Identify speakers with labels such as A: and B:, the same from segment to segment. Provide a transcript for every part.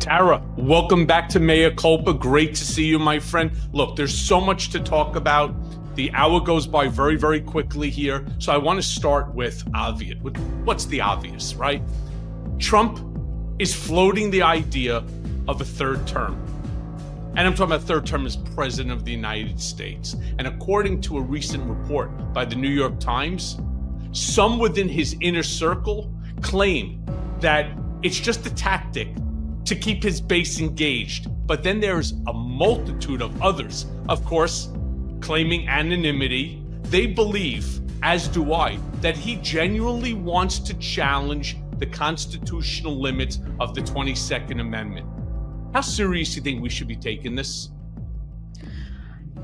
A: Tara, welcome back to Mea Culpa. Great to see you, my friend. Look, there's so much to talk about. The hour goes by very, very quickly here. So I want to start with obvious. What's the obvious, right? Trump is floating the idea of a third term. And I'm talking about third term as president of the United States. And according to a recent report by the New York Times, some within his inner circle claim that it's just a tactic to keep his base engaged. But then there's a multitude of others, of course, claiming anonymity. They believe, as do I, that he genuinely wants to challenge the constitutional limits of the 22nd Amendment. How serious do you think we should be taking this?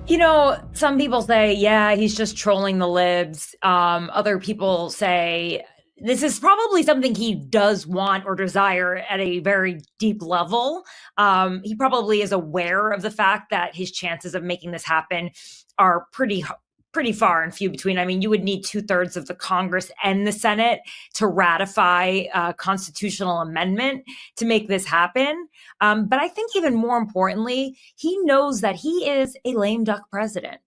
B: You know, some people say, yeah, he's just trolling the libs. Other people say this is probably something he does want or desire at a very deep level. He probably is aware of the fact that his chances of making this happen are pretty far and few between. I mean, you would need 2/3 of the Congress and the Senate to ratify a constitutional amendment to make this happen. But I think even more importantly, he knows that he is a lame duck president.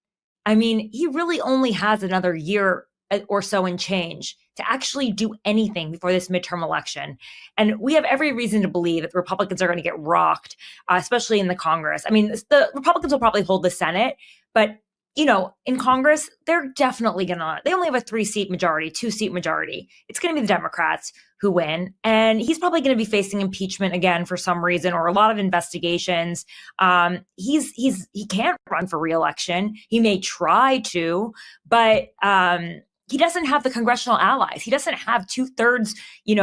B: I mean, he really only has another year or so and change to actually do anything before this midterm election. And we have every reason to believe that the Republicans are going to get rocked, especially in the Congress. I mean, the Republicans will probably hold the Senate, but you know, in Congress, they're definitely they only have a 3-seat majority, 2-seat majority. It's going to be the Democrats who win. And he's probably going to be facing impeachment again for some reason, or a lot of investigations. He can't run for re-election. He may try to, but he doesn't have the congressional allies. He doesn't have 2/3, he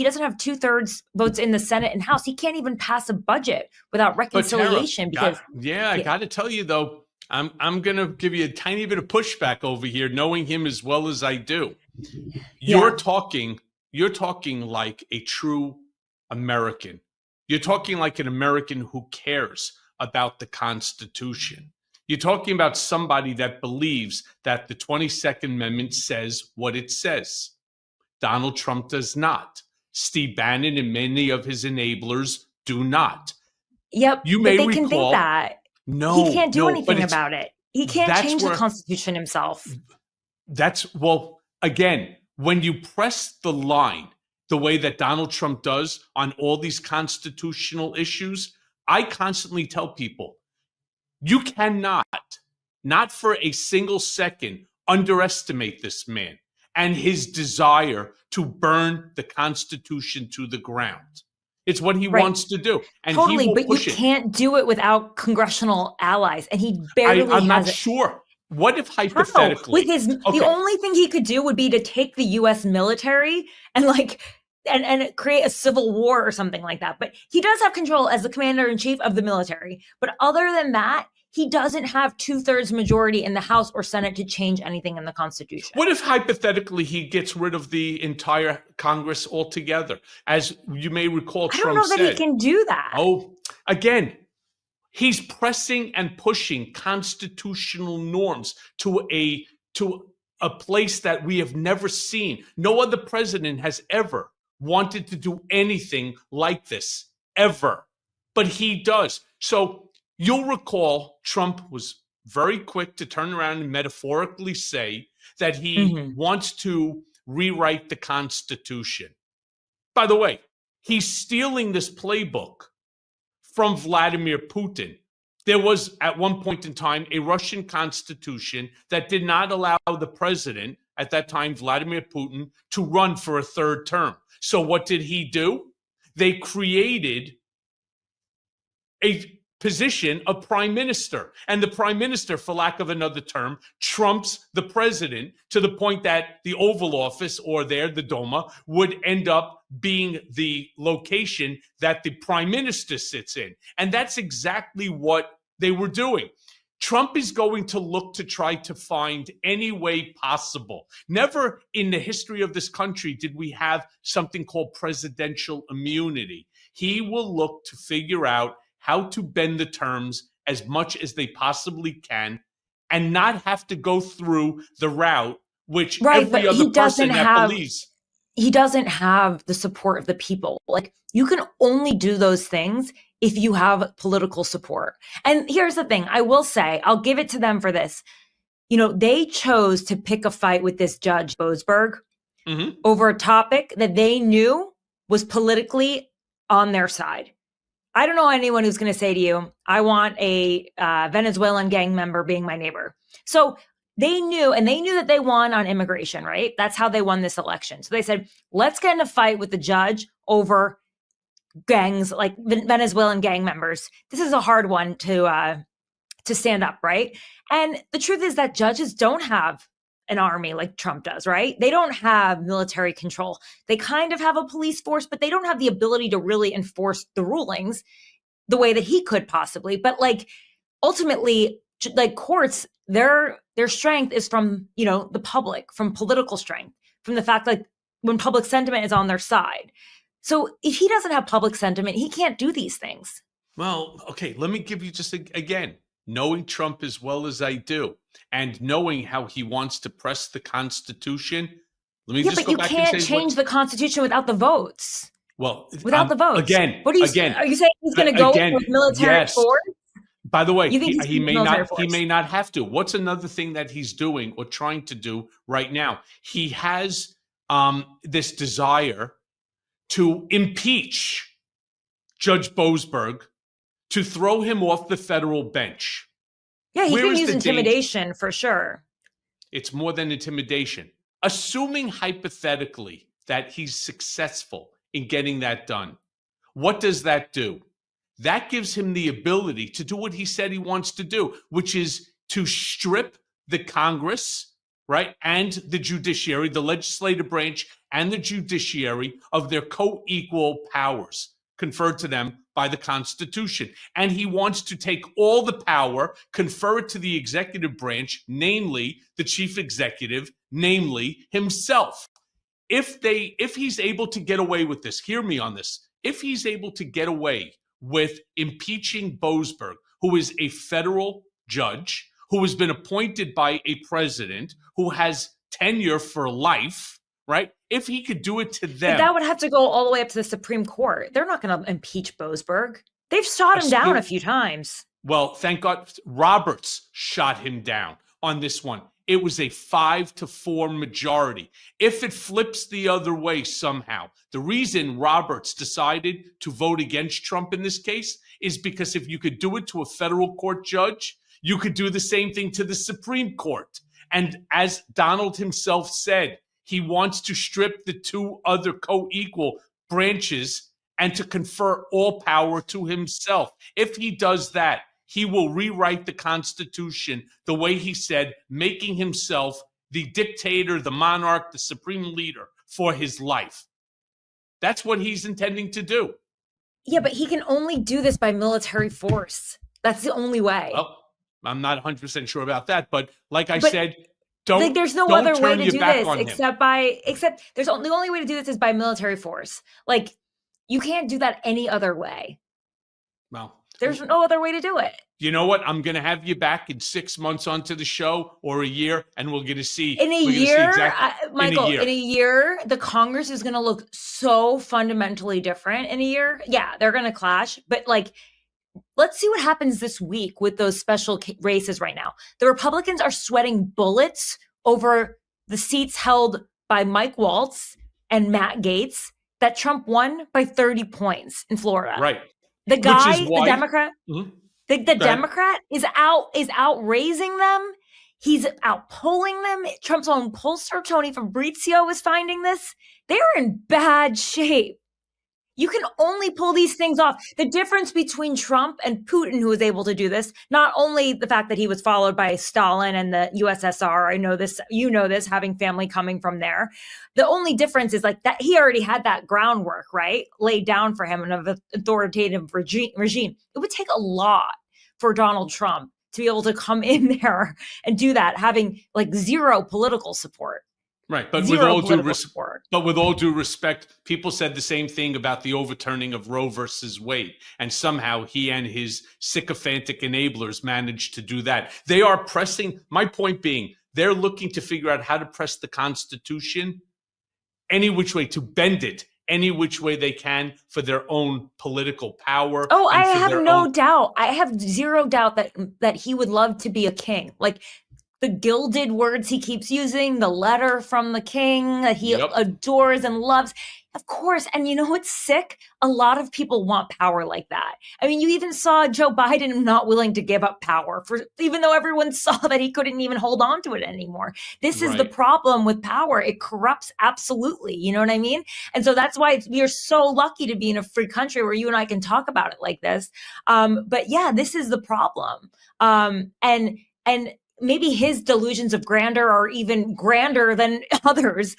B: doesn't have 2/3 votes in the Senate and House. He can't even pass a budget without reconciliation.
A: Tara, I got to tell you though, I'm going to give you a tiny bit of pushback over here, knowing him as well as I do. You're talking like a true American. You're talking like an American who cares about the Constitution. You're talking about somebody that believes that the 22nd Amendment says what it says. Donald Trump does not. Steve Bannon and many of his enablers do not.
B: Yep,
A: you may
B: but they
A: recall,
B: can think that.
A: No,
B: he can't do anything about it. He can't change the Constitution himself.
A: Again, when you press the line the way that Donald Trump does on all these constitutional issues, I constantly tell people, you cannot, not for a single second, underestimate this man and his desire to burn the Constitution to the ground. It's what he wants to do. And
B: totally,
A: he will
B: but
A: push
B: you can't do it without congressional allies. And he barely
A: I'm not
B: has it.
A: sure. What if hypothetically?
B: The only thing he could do would be to take the U.S. military and and create a civil war or something like that. But he does have control as the commander-in-chief of the military. But other than that, he doesn't have 2/3 majority in the House or Senate to change anything in the Constitution.
A: What if hypothetically he gets rid of the entire Congress altogether? As you may recall, Trump said.
B: I don't know that he can do that.
A: Oh, again, he's pressing and pushing constitutional norms to a place that we have never seen. No other president has ever wanted to do anything like this, ever. But he does. So you'll recall Trump was very quick to turn around and metaphorically say that he wants to rewrite the Constitution. By the way, he's stealing this playbook from Vladimir Putin. There was, at one point in time, a Russian constitution that did not allow the president, at that time, Vladimir Putin, to run for a third term. So what did he do? They created a position of prime minister. And the prime minister, for lack of another term, trumps the president to the point that the Oval Office, or the Duma, would end up being the location that the prime minister sits in. And that's exactly what they were doing. Trump is going to look to try to find any way possible. Never in the history of this country did we have something called presidential immunity. He will look to figure out how to bend the terms as much as they possibly can and not have to go through the route which every other person that believes.
B: he doesn't have the support of the people. Like, you can only do those things if you have political support. And here's the thing, I will say, I'll give it to them for this. They chose to pick a fight with this Judge Boasberg over a topic that they knew was politically on their side. I don't know anyone who's going to say to you, I want a Venezuelan gang member being my neighbor. So they knew that they won on immigration, right? That's how they won this election. So they said, let's get in a fight with the judge over gangs, like Venezuelan gang members. This is a hard one to stand up, right? And the truth is that judges don't have an army like Trump does, right? They don't have military control. They kind of have a police force, but they don't have the ability to really enforce the rulings the way that he could possibly. But like, ultimately, like, courts, their strength is from, the public, from political strength, from the fact that when public sentiment is on their side. So if he doesn't have public sentiment, he can't do these things.
A: Well, okay, let me give you just again, knowing Trump as well as I do, and knowing how he wants to press the Constitution. Let me just go back and say,
B: you can't change the Constitution without the votes.
A: Well,
B: without the votes.
A: Again,
B: what are you saying? Are you saying he's going to go with military force?
A: By the way, he may not have to. What's another thing that he's doing or trying to do right now? He has this desire to impeach Judge Boasberg, to throw him off the federal bench.
B: Yeah, he can use intimidation for sure.
A: It's more than intimidation. Assuming hypothetically that he's successful in getting that done, what does that do? That gives him the ability to do what he said he wants to do, which is to strip the Congress, right, and the judiciary, the legislative branch and the judiciary, of their co-equal powers conferred to them by the Constitution. And he wants to take all the power, confer it to the executive branch, namely the chief executive, namely himself. If he's able to get away with this, hear me on this, if he's able to get away with impeaching Boasberg, who is a federal judge, who has been appointed by a president, who has tenure for life, right? If he could do it to them.
B: But that would have to go all the way up to the Supreme Court. They're not going to impeach Boasberg. They've shot him down a few times.
A: Well, thank God Roberts shot him down on this one. It was a 5-4 majority. If it flips the other way somehow, the reason Roberts decided to vote against Trump in this case is because if you could do it to a federal court judge, you could do the same thing to the Supreme Court. And as Donald himself said, he wants to strip the two other co-equal branches and to confer all power to himself. If he does that, he will rewrite the Constitution the way he said, making himself the dictator, the monarch, the supreme leader for his life. That's what he's intending to do.
B: Yeah, but he can only do this by military force. That's the only way.
A: Well, I'm not 100% sure about that, but like I said,
B: there's no other way to do this except the only way to do this is by military force. Like, you can't do that any other way.
A: Well,
B: there's no other way to do it.
A: You know what? I'm going to have you back in 6 months onto the show, or a year, and we're going to see.
B: Michael, in a year, the Congress is going to look so fundamentally different in a year. Yeah, they're going to clash. But like, let's see what happens this week with those special races right now. The Republicans are sweating bullets over the seats held by Mike Waltz and Matt Gaetz that Trump won by 30 points in Florida.
A: Right.
B: The guy, the Democrat, the Democrat is out raising them. He's out polling them. Trump's own pollster, Tony Fabrizio, is finding this. They're in bad shape. You can only pull these things off. The difference between Trump and Putin, who was able to do this, not only the fact that he was followed by Stalin and the USSR, I know this, you know this, having family coming from there. The only difference is like that he already had that groundwork, right, laid down for him in an authoritative regime. It would take a lot for Donald Trump to be able to come in there and do that, having like zero political support.
A: Right, but with all due respect, people said the same thing about the overturning of Roe versus Wade, and somehow he and his sycophantic enablers managed to do that. They are pressing, my point being, they're looking to figure out how to press the Constitution any which way, to bend it any which way they can for their own political power.
B: Oh, I
A: and for
B: have
A: their
B: no
A: own
B: doubt. I have zero doubt that he would love to be a king. Like the gilded words he keeps using, the letter from the king that he
A: Yep.
B: adores and loves. Of course. And you know what's sick? A lot of people want power like that. I mean, you even saw Joe Biden not willing to give up power for, even though everyone saw that he couldn't even hold on to it anymore. This is the
A: Right.
B: problem with power. It corrupts absolutely. You know what I mean? And so that's why we are so lucky to be in a free country where you and I can talk about it like this. But yeah, this is the problem. And maybe his delusions of grandeur are even grander than others,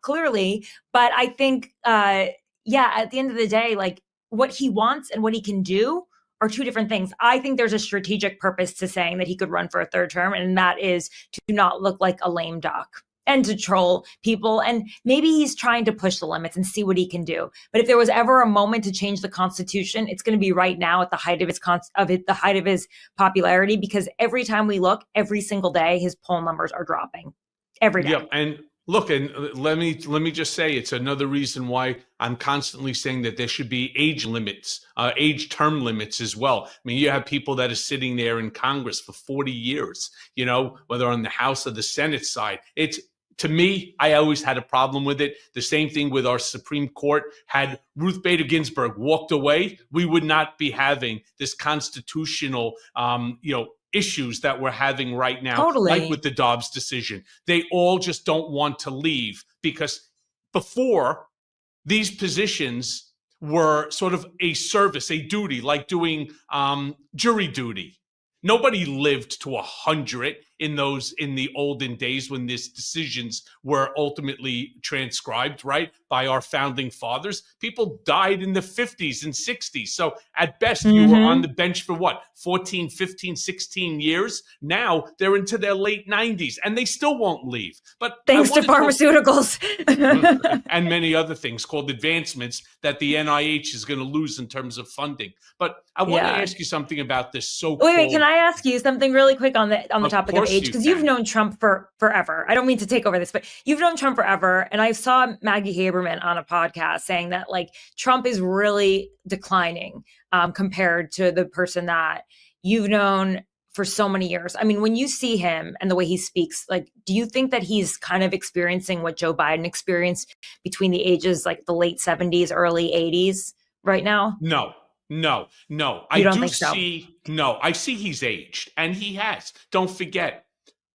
B: clearly. But I think, yeah, at the end of the day, like what he wants and what he can do are two different things. I think there's a strategic purpose to saying that he could run for a third term, and that is to not look like a lame duck and to troll people. And maybe he's trying to push the limits and see what he can do. But if there was ever a moment to change the Constitution, it's going to be right now at the height of the height of his popularity, because every time we look, every single day, his poll numbers are dropping every day.
A: Yep. And look, and let me just say, it's another reason why I'm constantly saying that there should be age limits, age term limits as well. I mean, you have people that are sitting there in Congress for 40 years, you know, whether on the House or the Senate side. To me, I always had a problem with it. The same thing with our Supreme Court. Had Ruth Bader Ginsburg walked away, we would not be having this constitutional, issues that we're having right now,
B: Totally.
A: like with the Dobbs decision. They all just don't want to leave, because before, these positions were sort of a service, a duty, like doing jury duty. Nobody lived to 100 in the olden days when these decisions were ultimately transcribed, right, by our founding fathers. People died in the 50s and 60s. So at best, you were on the bench for what, 14, 15, 16 years? Now they're into their late 90s and they still won't leave. But
B: thanks to pharmaceuticals
A: and many other things called advancements that the NIH is going to lose in terms of funding. But I want to ask you something about this so-called.
B: Wait, can I ask you something really quick on the topic of age? Because you've known Trump for forever. I don't mean to take over this, but you've known Trump forever. And I saw Maggie Haberman on a podcast saying that like Trump is really declining compared to the person that you've known for so many years. I mean, when you see him and the way he speaks, like, do you think that he's kind of experiencing what Joe Biden experienced between the ages, like the late 70s, early 80s right now?
A: No.
B: I do
A: see. No, I see he's aged, and he has. Don't forget,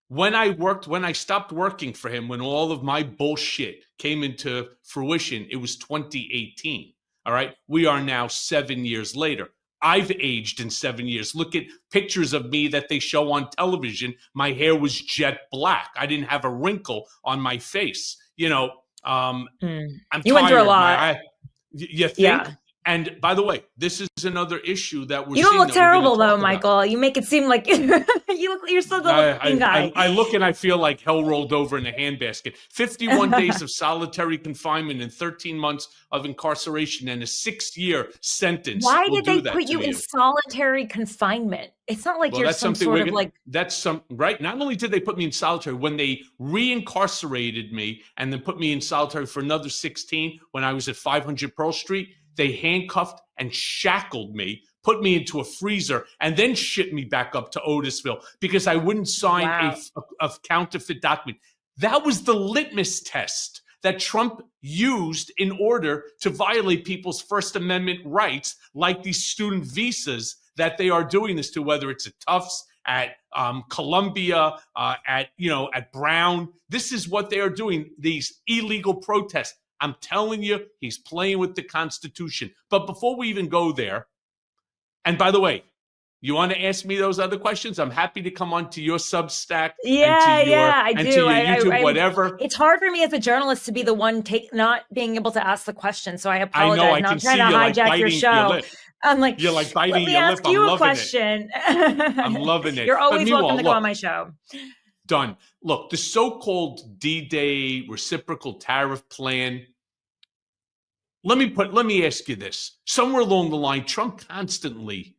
A: when I stopped working for him, when all of my bullshit came into fruition, it was 2018. All right. We are now 7 years later. I've aged in 7 years. Look at pictures of me that they show on television. My hair was jet black. I didn't have a wrinkle on my face. You know, I'm
B: you went through a lot.
A: You think?
B: Yeah.
A: And by the way, this is another issue that we're.
B: You don't look terrible though, Michael. You make it seem like you're still the looking guy.
A: I look and I feel like hell rolled over in a handbasket. 51 days of solitary confinement and 13 months of incarceration and a 6-year sentence.
B: Why did they put you in solitary confinement? It's not like you're some sort of like.
A: That's some right. Not only did they put me in solitary, when they reincarcerated me and then put me in solitary for another 16 when I was at 500 Pearl Street. They handcuffed and shackled me, put me into a freezer, and then shipped me back up to Otisville because I wouldn't sign a counterfeit document. That was the litmus test that Trump used in order to violate people's First Amendment rights, like these student visas that they are doing this to, whether it's at Tufts, at Columbia, at Brown. This is what they are doing, these illegal protests. I'm telling you, he's playing with the Constitution. But before we even go there, and by the way, you want to ask me those other questions? I'm happy to come on to your Substack.
B: I do.
A: To your YouTube, whatever.
B: It's hard for me as a journalist to be the one not being able to ask the question. So I apologize.
A: I know. I can see you like biting your show.
B: I'm like,
A: you're like biting your lip.
B: Let me ask you a question.
A: I'm loving it.
B: You're always welcome to go on my show.
A: Done. Look, the so-called D-Day reciprocal tariff plan. Let me ask you this. Somewhere along the line, Trump constantly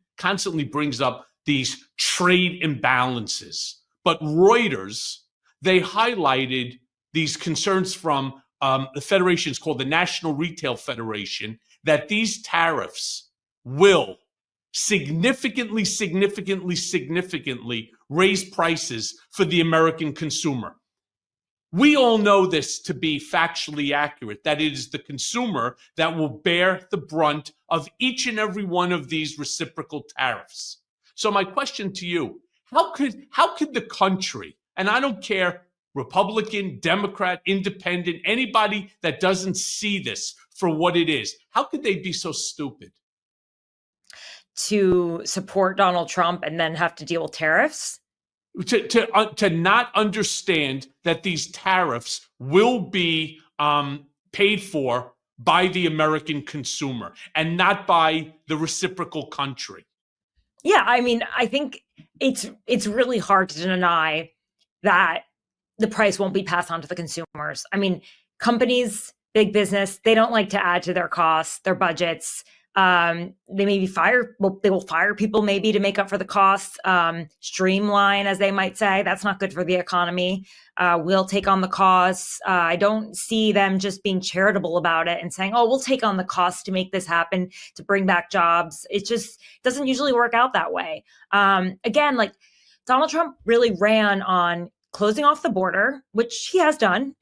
A: brings up these trade imbalances. But Reuters, they highlighted these concerns from the federation is called the National Retail Federation, that these tariffs will significantly raise prices for the American consumer. We all know this to be factually accurate, that it is the consumer that will bear the brunt of each and every one of these reciprocal tariffs. So my question to you, how could the country, and I don't care, Republican, Democrat, Independent, anybody that doesn't see this for what it is, how could they be so stupid?
B: To support Donald Trump and then have to deal with tariffs?
A: To not understand that these tariffs will be paid for by the American consumer and not by the reciprocal country.
B: Yeah, I mean, I think it's really hard to deny that the price won't be passed on to the consumers. I mean, companies, big business, they don't like to add to their costs, their budgets. They maybe they will fire people maybe to make up for the costs, streamline, as they might say. That's not good for the economy. We'll take on the costs. I don't see them just being charitable about it and saying, oh, we'll take on the costs to make this happen, to bring back jobs. It just doesn't usually work out that way. Again, like Donald Trump really ran on closing off the border, which he has done,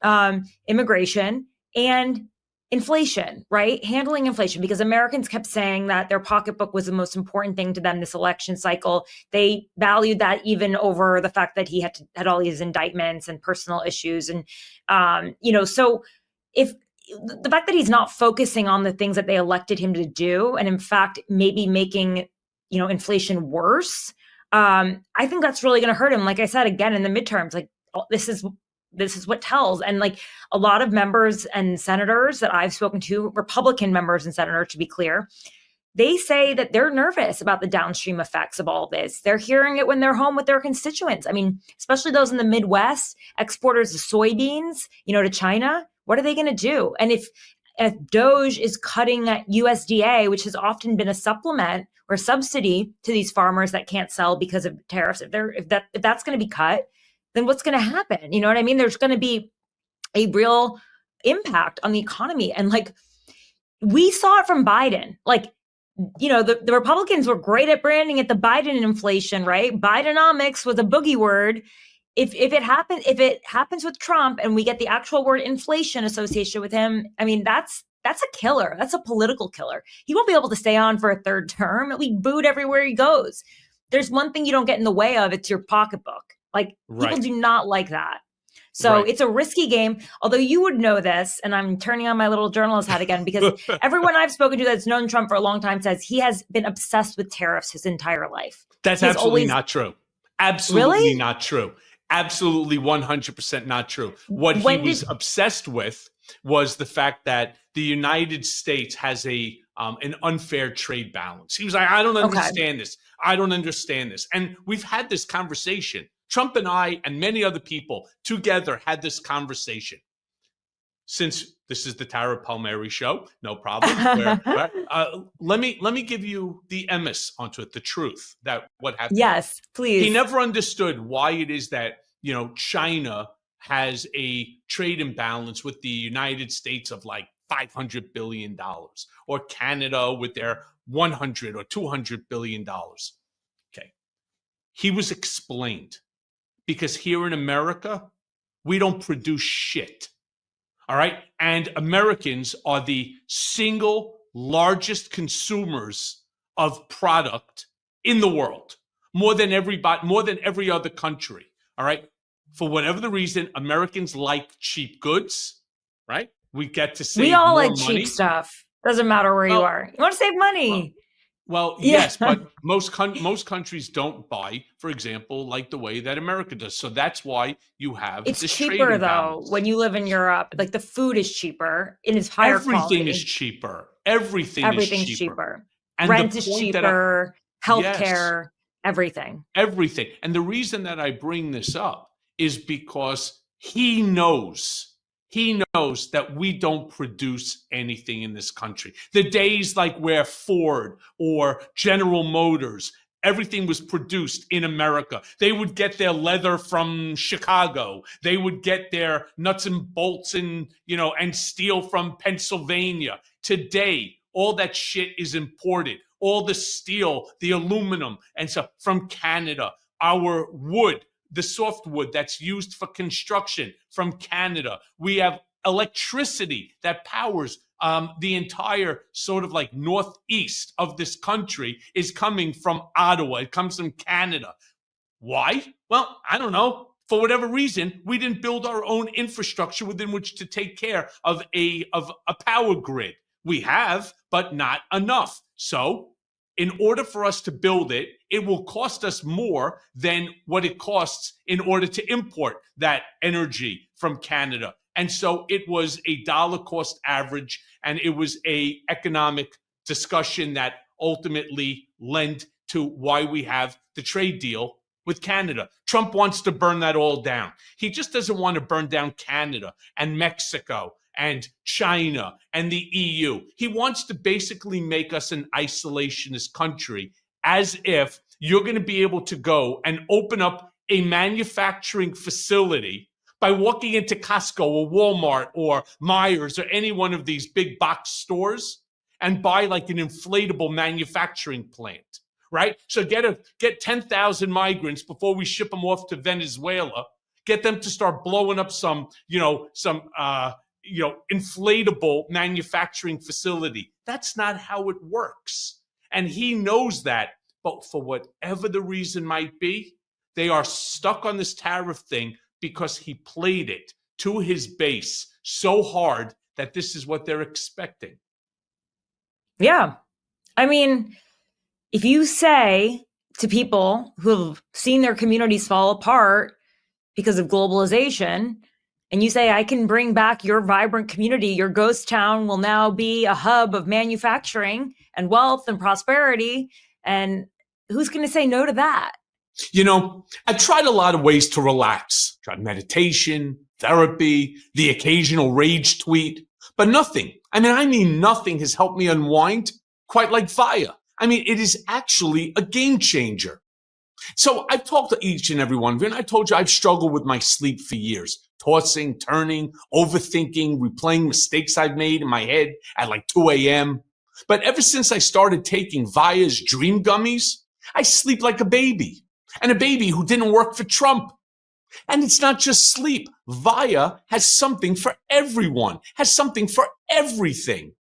B: immigration, and inflation, right? Handling inflation, because Americans kept saying that their pocketbook was the most important thing to them this election cycle. They valued that even over the fact that he had all these indictments and personal issues. And, so if the fact that he's not focusing on the things that they elected him to do, and in fact, maybe making, inflation worse, I think that's really going to hurt him. Like I said, again, in the midterms, like this is what tells. And like a lot of members and senators that I've spoken to, Republican members and senators, to be clear, they say that they're nervous about the downstream effects of all this. They're hearing it when they're home with their constituents. I mean, especially those in the Midwest, exporters of soybeans, to China. What are they going to do? And if DOGE is cutting USDA, which has often been a supplement or subsidy to these farmers that can't sell because of tariffs, if that's going to be cut, then what's going to happen? You know what I mean? There's going to be a real impact on the economy. And like, we saw it from Biden. Like, the Republicans were great at branding it the Biden inflation, right? Bidenomics was a boogie word. If it happens with Trump and we get the actual word inflation associated with him, I mean, that's a killer. That's a political killer. He won't be able to stay on for a third term. He'll be booed everywhere he goes. There's one thing you don't get in the way of, it's your pocketbook. Like, people do not like that. So it's a risky game, although you would know this, and I'm turning on my little journalist hat again, because everyone I've spoken to that's known Trump for a long time says he has been obsessed with tariffs his entire life.
A: That's absolutely not true. Absolutely
B: Really?
A: not true. Absolutely 100% not true. What he was obsessed with was the fact that the United States has an unfair trade balance. He was like, I don't understand this. I don't understand this. And we've had this conversation. Trump and I and many other people together had this conversation. Since this is the Tara Palmeri show, no problem. Let me give you the emes onto it, the truth, that what happened.
B: Yes, please.
A: He never understood why it is that, China has a trade imbalance with the United States of like $500 billion, or Canada with their 100 or $200 billion. Okay. He was explained, because here in America, we don't produce shit. All right. And Americans are the single largest consumers of product in the world, more than every other country. All right. For whatever the reason, Americans like cheap goods, right? We get to save
B: We all
A: more
B: like
A: money.
B: cheap stuff. Doesn't matter where you are. You want to save money.
A: Well, yes, but most countries don't buy, for example, like the way that America does. So that's why you have
B: it's
A: this
B: cheaper
A: trade
B: though
A: imbalance.
B: when you live in Europe. Like the food is cheaper and it's higher quality.
A: Everything is cheaper. Everything's cheaper. And
B: rent is cheaper. Healthcare, everything.
A: Everything. And the reason that I bring this up is because he knows that we don't produce anything in this country. The days like where Ford or General Motors everything was produced in America. They would get their leather from Chicago. They would get their nuts and bolts and steel from Pennsylvania. Today, all that shit is imported. All the steel, the aluminum, and stuff from Canada. Our wood, the softwood that's used for construction, from Canada. We have electricity that powers the entire sort of like northeast of this country is coming from Ottawa. It comes from Canada. Why? Well, I don't know. For whatever reason, we didn't build our own infrastructure within which to take care of a power grid. We have, but not enough. So in order for us to build it, it will cost us more than what it costs in order to import that energy from Canada. And so it was a dollar cost average, and it was a economic discussion that ultimately led to why we have the trade deal with Canada. Trump wants to burn that all down. He just doesn't want to burn down Canada and Mexico and China and the EU. He wants to basically make us an isolationist country, as if you're going to be able to go and open up a manufacturing facility by walking into Costco or Walmart or Myers or any one of these big box stores and buy like an inflatable manufacturing plant, right? So get 10,000 migrants before we ship them off to Venezuela, get them to start blowing up some inflatable manufacturing facility. That's not how it works. And he knows that. But for whatever the reason might be, they are stuck on this tariff thing because he played it to his base so hard that this is what they're expecting.
B: Yeah. I mean, if you say to people who've seen their communities fall apart because of globalization, and you say, I can bring back your vibrant community, your ghost town will now be a hub of manufacturing and wealth and prosperity, and who's going to say no to that?
A: I tried a lot of ways to relax. Tried meditation, therapy, the occasional rage tweet, but nothing. I mean, nothing has helped me unwind quite like Via. It is actually a game changer. So I've talked to each and every one of you, and I told you I've struggled with my sleep for years. Tossing, turning, overthinking, replaying mistakes I've made in my head at like 2 a.m. But ever since I started taking Via's Dream Gummies, I sleep like a baby. And a baby who didn't work for Trump. And it's not just sleep. Via has something for everyone, has something for everything.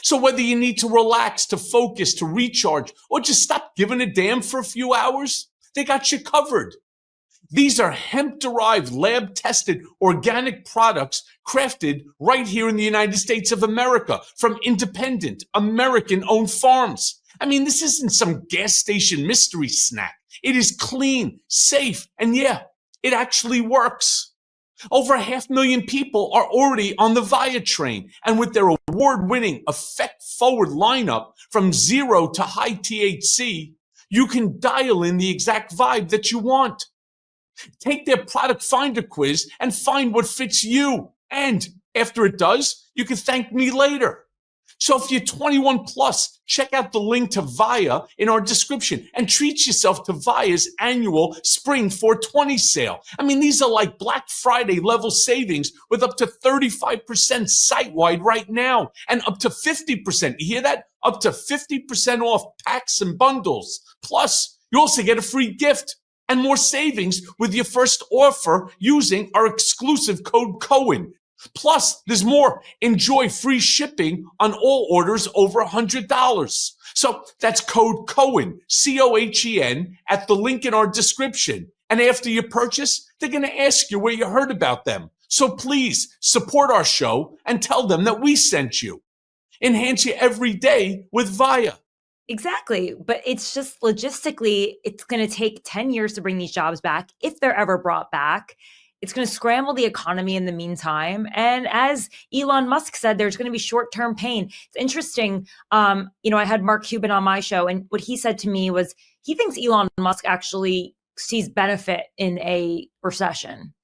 A: So whether you need to relax, to focus, to recharge, or just stop giving a damn for a few hours, they got you covered. These are hemp-derived, lab-tested, organic products crafted right here in the United States of America from independent, American-owned farms. This isn't some gas station mystery snack. It is clean, safe, and yeah, it actually works. Over 500,000 people are already on the Via train, and with their award-winning effect-forward lineup from zero to high THC, you can dial in the exact vibe that you want. Take their product finder quiz and find what fits you. And after it does, you can thank me later. So if you're 21 plus, check out the link to Via in our description and treat yourself to Via's annual Spring 420 sale. These are like Black Friday level savings with up to 35% site-wide right now and up to 50%. You hear that? Up to 50% off packs and bundles. Plus, you also get a free gift and more savings with your first offer using our exclusive code Cohen. Plus, there's more. Enjoy free shipping on all orders over $100. So that's code Cohen, Cohen, at the link in our description. And after you purchase, they're going to ask you where you heard about them. So please support our show and tell them that we sent you. Enhance your every day with Via.
B: Exactly. But it's just logistically, it's going to take 10 years to bring these jobs back, if they're ever brought back. It's going to scramble the economy in the meantime. And as Elon Musk said, there's going to be short-term pain. It's interesting. I had Mark Cuban on my show, and what he said to me was he thinks Elon Musk actually sees benefit in a recession.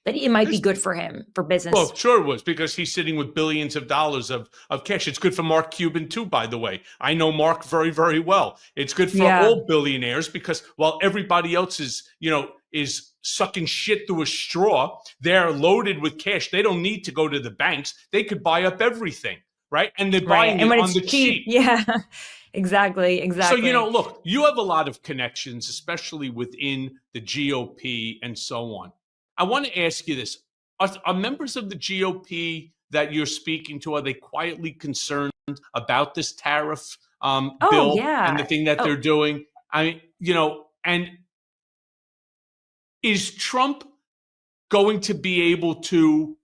B: that it might be good for him for business.
A: Well, sure it was, because he's sitting with billions of dollars of cash. It's good for Mark Cuban too, by the way. I know Mark very, very well. It's good for all billionaires, because while everybody else is sucking shit through a straw, they're loaded with cash. They don't need to go to the banks. They could buy up everything, right? And they're buying it on the cheap.
B: Yeah, exactly.
A: So, look, you have a lot of connections, especially within the GOP and so on. I want to ask you this. Are members of the GOP that you're speaking to, are they quietly concerned about this tariff bill and the thing that they're doing? And is Trump going to be able to,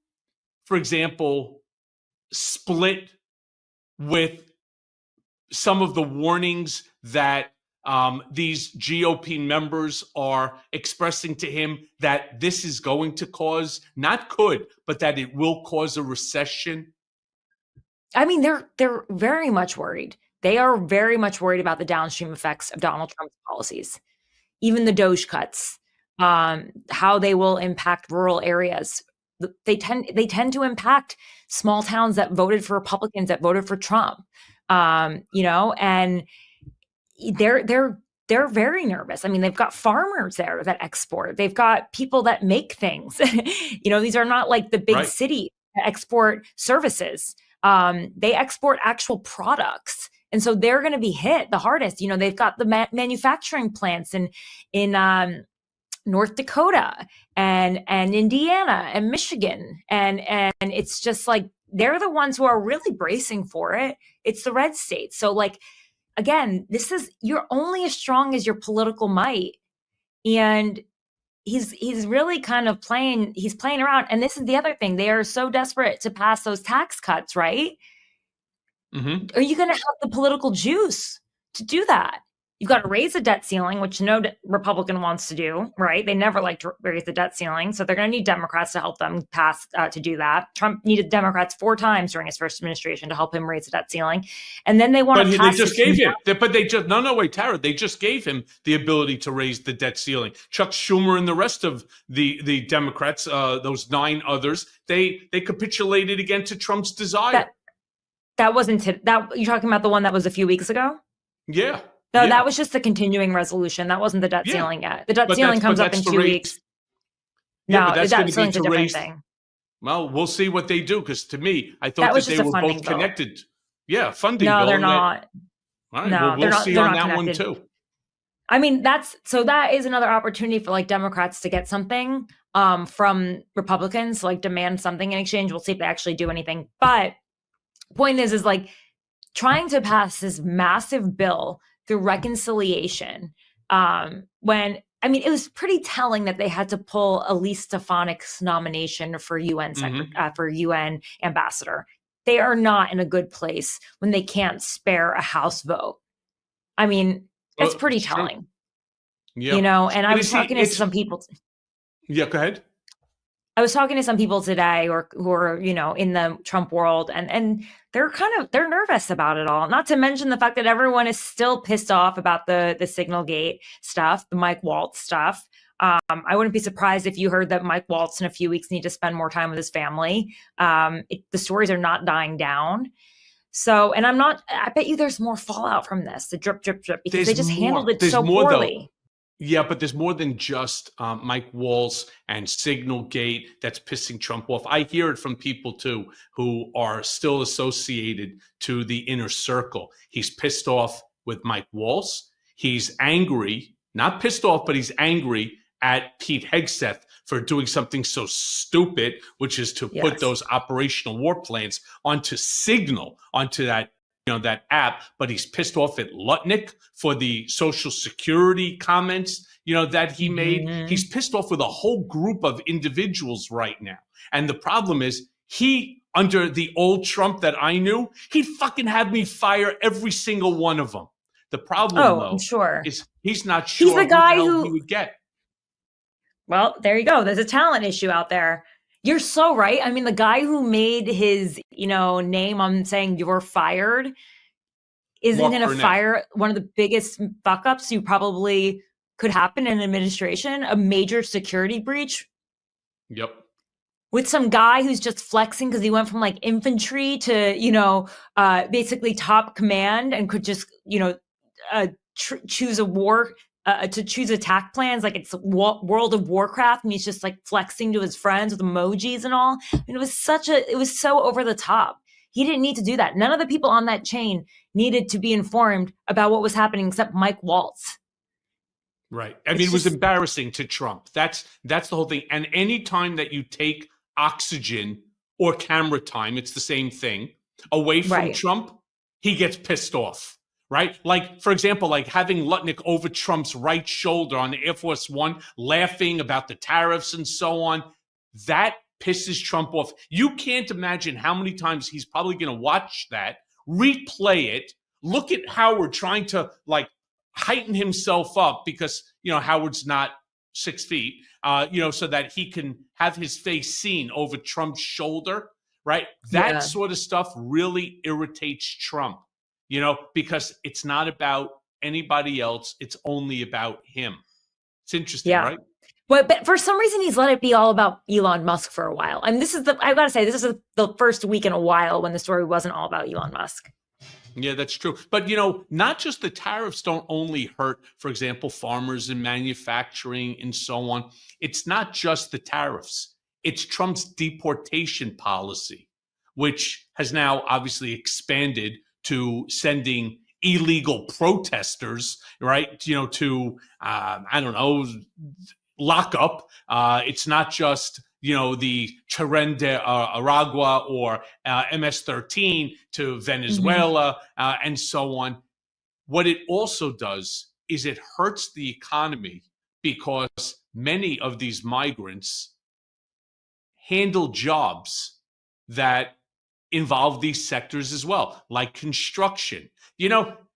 A: for example, split with some of the warnings that these GOP members are expressing to him, that this is going to cause, not could, but that it will cause a recession?
B: I mean, they're very much worried. They are very much worried about the downstream effects of Donald Trump's policies, even the DOGE cuts, how they will impact rural areas. They tend to impact small towns that voted for Republicans, that voted for Trump, and they're very nervous. I mean, they've got farmers there that export. They've got people that make things. These are not like the big city that export services. They export actual products. And so they're going to be hit the hardest. They've got the manufacturing plants in North Dakota and Indiana and Michigan. And it's just like, they're the ones who are really bracing for it. It's the red states. So like, again, you're only as strong as your political might. And he's really kind of playing around. And this is the other thing. They are so desperate to pass those tax cuts, right? Mm-hmm. Are you going to have the political juice to do that? You've got to raise the debt ceiling, which no Republican wants to do, right? They never like to raise the debt ceiling. So they're going to need Democrats to help them pass to do that. Trump needed Democrats 4 times during his first administration to help him raise the debt ceiling. And then they want to pass.
A: They just gave him. But they just, wait, Tara, they just gave him the ability to raise the debt ceiling. Chuck Schumer and the rest of the Democrats, those 9 others, they capitulated again to Trump's desire.
B: That wasn't that. You're talking about the one that was a few weeks ago?
A: Yeah.
B: No, that was just the continuing resolution. That wasn't the debt ceiling yet. The debt ceiling comes up in 2 weeks.
A: No, the debt ceiling's a different thing. Well, we'll see what they do, because to me, I thought that they were both connected. Yeah, funding bill.
B: No, they're not.
A: All right, no, we'll see on that one too.
B: I mean, that is another opportunity for like Democrats to get something from Republicans, like demand something in exchange. We'll see if they actually do anything. But point is like trying to pass this massive bill through reconciliation, when, I mean, it was pretty telling that they had to pull Elise Stefanik's nomination for UN for UN ambassador. They are not in a good place when they can't spare a House vote. I mean, that's pretty telling. Yeah. And I was talking to some people.
A: Yeah, go ahead.
B: I was talking to some people today who are, in the Trump world, and they're nervous about it all. Not to mention the fact that everyone is still pissed off about the Signalgate stuff, the Mike Waltz stuff. I wouldn't be surprised if you heard that Mike Waltz in a few weeks need to spend more time with his family. The stories are not dying down. So, and I bet you there's more fallout from this, the drip, drip, drip, because they just handled it so poorly.
A: Yeah, but there's more than just Mike Waltz and Signalgate that's pissing Trump off. I hear it from people, too, who are still associated to the inner circle. He's pissed off with Mike Waltz. He's angry, not pissed off, but he's angry at Pete Hegseth for doing something so stupid, which is to put those operational war plans onto Signal, onto that app. But he's pissed off at Lutnick for the Social Security comments, that he made. Mm-hmm. He's pissed off with a whole group of individuals right now. And the problem is under the old Trump that I knew, he'd fucking have me fire every single one of them. The problem, is he's not sure
B: he's the guy who
A: he would get.
B: Well, there you go. There's a talent issue out there. You're so right. I mean, the guy who made his, name on saying you're fired isn't going to fire one of the biggest fuck ups you probably could happen in an administration, a major security breach.
A: Yep.
B: with some guy who's just flexing because he went from like infantry to, basically top command and could just, choose a war, to choose attack plans like it's World of Warcraft, and he's just like flexing to his friends with emojis and all. I mean, it was so over the top. He didn't need to do that. None of the people on that chain needed to be informed about what was happening except Mike Waltz.
A: Right. I mean, it was embarrassing to Trump. That's the whole thing. And any time that you take oxygen or camera time, it's the same thing, away from Trump, he gets pissed off. Right? Like, for example, like having Lutnick over Trump's right shoulder on the Air Force One, laughing about the tariffs and so on. That pisses Trump off. You can't imagine how many times he's probably going to watch that, replay it, look at Howard trying to like heighten himself up because, Howard's not 6 feet, so that he can have his face seen over Trump's shoulder, right? That sort of stuff really irritates Trump. Because it's not about anybody else. It's only about him. It's interesting, right?
B: But for some reason, he's let it be all about Elon Musk for a while. I mean, I got to say, this is the first week in a while when the story wasn't all about Elon Musk.
A: Yeah, that's true. But, not just the tariffs don't only hurt, for example, farmers and manufacturing and so on. It's not just the tariffs. It's Trump's deportation policy, which has now obviously expanded to sending illegal protesters, right? To lock up. It's not just the Tren de Aragua or MS-13 to Venezuela and so on. What it also does is it hurts the economy because many of these migrants handle jobs that involve these sectors as well, like construction.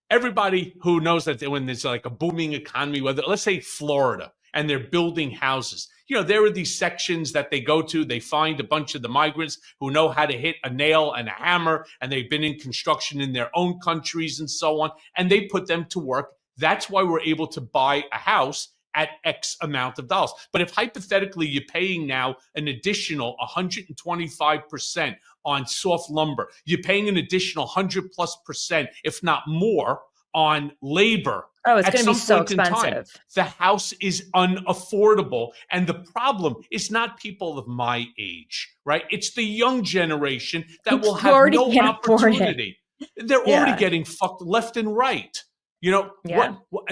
A: Everybody who knows that when there's like a booming economy, whether let's say Florida, and they're building houses, there are these sections that they go to, they find a bunch of the migrants who know how to hit a nail and a hammer, and they've been in construction in their own countries and so on, and they put them to work. That's why we're able to buy a house at X amount of dollars. But if hypothetically you're paying now an additional 125% on soft lumber, you're paying an additional 100+%, if not more, on labor.
B: Oh, it's going to be so expensive.
A: The house is unaffordable. And the problem is not people of my age, right? It's the young generation that will have no opportunity. They're already getting fucked left and right. What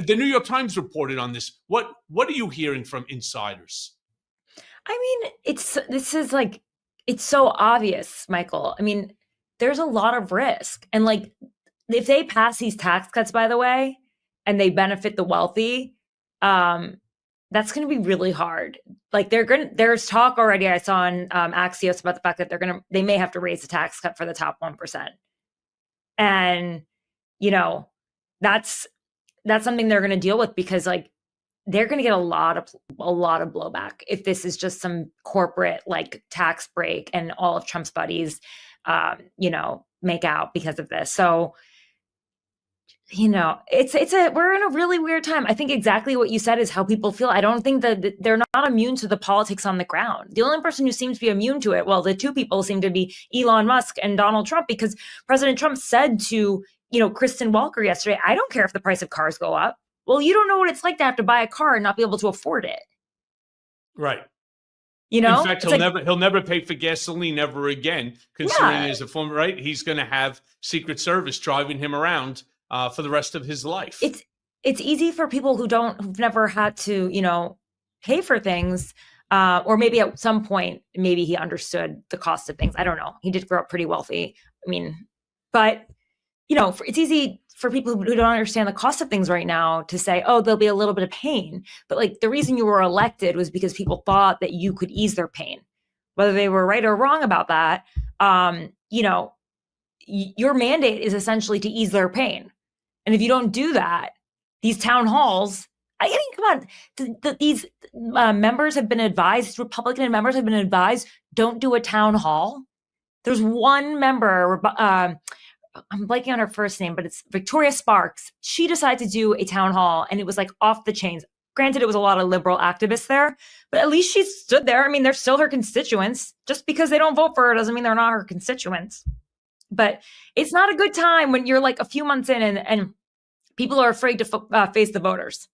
A: the New York Times reported on this. What are you hearing from insiders?
B: I mean, it's so obvious, Michael. I mean, there's a lot of risk. And like, if they pass these tax cuts, by the way, and they benefit the wealthy, that's going to be really hard. Like there's talk already I saw on Axios about the fact that they may have to raise the tax cut for the top 1%. And, that's something they're going to deal with because like they're going to get a lot of blowback if this is just some corporate like tax break and all of Trump's buddies, make out because of this. So, we're in a really weird time. I think exactly what you said is how people feel. I don't think that they're not immune to the politics on the ground. The only person who seems to be immune to it, well, the two people seem to be Elon Musk and Donald Trump, because President Trump said to, Kristen Welker yesterday, I don't care if the price of cars go up. Well, you don't know what it's like to have to buy a car and not be able to afford it.
A: Right. In fact, he'll never pay for gasoline ever again, considering as a former, right? He's going to have Secret Service driving him around for the rest of his life.
B: It's easy for people who've never had to, pay for things, or maybe at some point, maybe he understood the cost of things. I don't know. He did grow up pretty wealthy. I mean, but it's easy for people who don't understand the cost of things right now to say, oh, there'll be a little bit of pain. But like the reason you were elected was because people thought that you could ease their pain. Whether they were right or wrong about that, your mandate is essentially to ease their pain. And if you don't do that, these town halls, I mean, come on, these members have been advised, Republican members have been advised, don't do a town hall. There's one member, I'm blanking on her first name, but it's Victoria Sparks. She decided to do a town hall and it was like off the chains. Granted, it was a lot of liberal activists there, but at least she stood there. I mean, they're still her constituents. Just because they don't vote for her doesn't mean they're not her constituents. But it's not a good time when you're like a few months in and people are afraid to face the voters.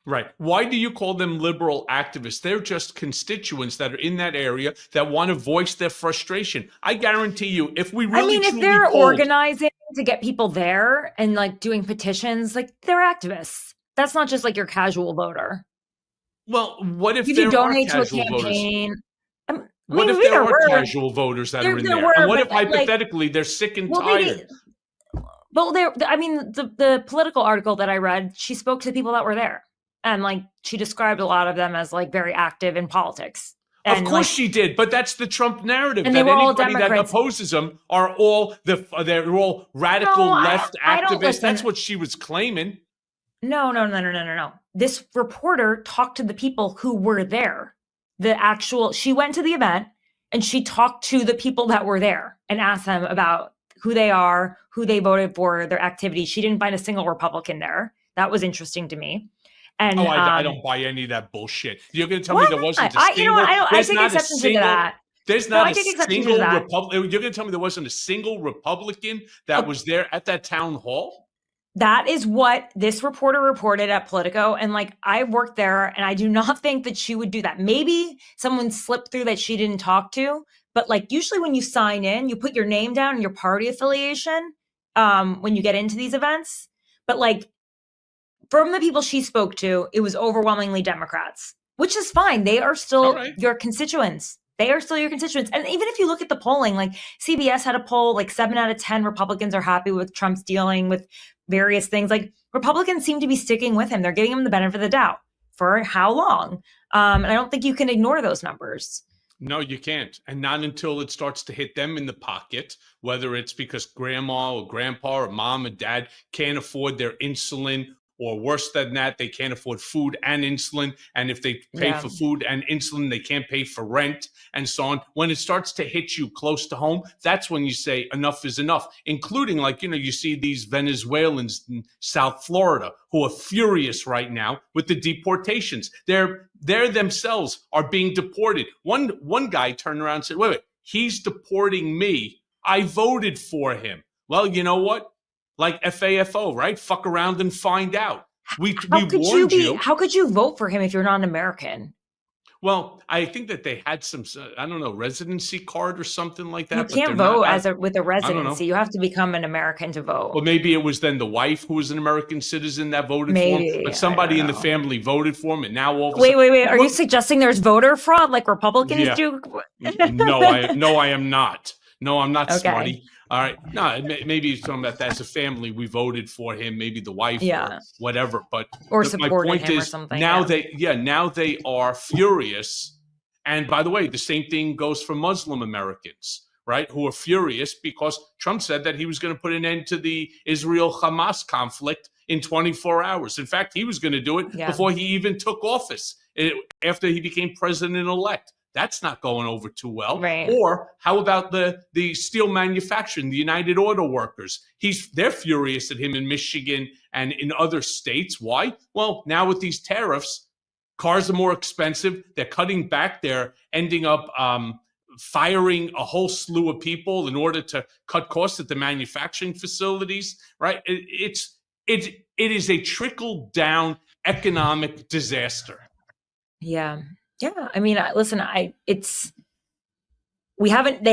A: Right. Why do you call them liberal activists? They're just constituents that are in that area that want to voice their frustration. I guarantee you, if we really,
B: if they're organizing to get people there and like doing petitions, like they're activists. That's not just like your casual voter.
A: Well, what if
B: you donate to a campaign?
A: What if there are casual voters that are in there? And what if hypothetically they're sick and tired?
B: The political article that I read, she spoke to the people that were there. And like she described a lot of them as like very active in politics.
A: And of course she did, but that's the Trump narrative. And that anybody that opposes them are all they're all radical left activists. That's what she was claiming.
B: No. This reporter talked to the people who were there. She went to the event and she talked to the people that were there and asked them about who they are, who they voted for, their activities. She didn't find a single Republican there. That was interesting to me. And
A: I don't buy any of that bullshit. You're going to tell me there wasn't a single?
B: I take exception to that.
A: There's not a single Republican. You're going to tell me there wasn't a single Republican that was there at that town hall?
B: That is what this reporter reported at Politico. And like, I worked there and I do not think that she would do that. Maybe someone slipped through that she didn't talk to. But like, usually when you sign in, you put your name down and your party affiliation when you get into these events. But like, from the people she spoke to, it was overwhelmingly Democrats, which is fine. They are still your constituents. They are still your constituents. And even if you look at the polling, like CBS had a poll, like 7 out of 10 Republicans are happy with Trump's dealing with various things. Like Republicans seem to be sticking with him. They're giving him the benefit of the doubt. For how long? And I don't think you can ignore those numbers.
A: No, you can't. And not until it starts to hit them in the pocket, whether it's because grandma or grandpa or mom and dad can't afford their insulin, or worse than that, they can't afford food and insulin. And if they pay for food and insulin, they can't pay for rent and so on. When it starts to hit you close to home, that's when you say enough is enough, including like, you see these Venezuelans in South Florida who are furious right now with the deportations. They're themselves are being deported. One guy turned around and said, wait, he's deporting me. I voted for him. Well, you know what? Like FAFO, right? Fuck around and find out. We warned you.
B: How could you vote for him if you're not an American?
A: Well, I think that they had some, I don't know, residency card or something like that.
B: You can't vote with a residency. You have to become an American to vote.
A: Well, maybe it was then the wife who was an American citizen that voted for him, but somebody in the family voted for him, and now all of a sudden,
B: wait. Are you suggesting there's voter fraud like Republicans do?
A: No, I am not. No, I'm not, Smarty. All right. No, maybe he's talking about as a family, we voted for him, maybe the wife or whatever. But
B: my point is, or something.
A: Now they are furious. And by the way, the same thing goes for Muslim Americans, right? Who are furious because Trump said that he was going to put an end to the Israel-Hamas conflict in 24 hours. In fact, he was going to do it before he even took office, after he became president-elect. That's not going over too well.
B: Right.
A: Or how about the steel manufacturing, the United Auto Workers? They're furious at him in Michigan and in other states. Why? Well, now with these tariffs, cars are more expensive. They're cutting back. They're ending up firing a whole slew of people in order to cut costs at the manufacturing facilities. Right? It is a trickle down economic disaster.
B: Yeah. Yeah, I mean, listen, they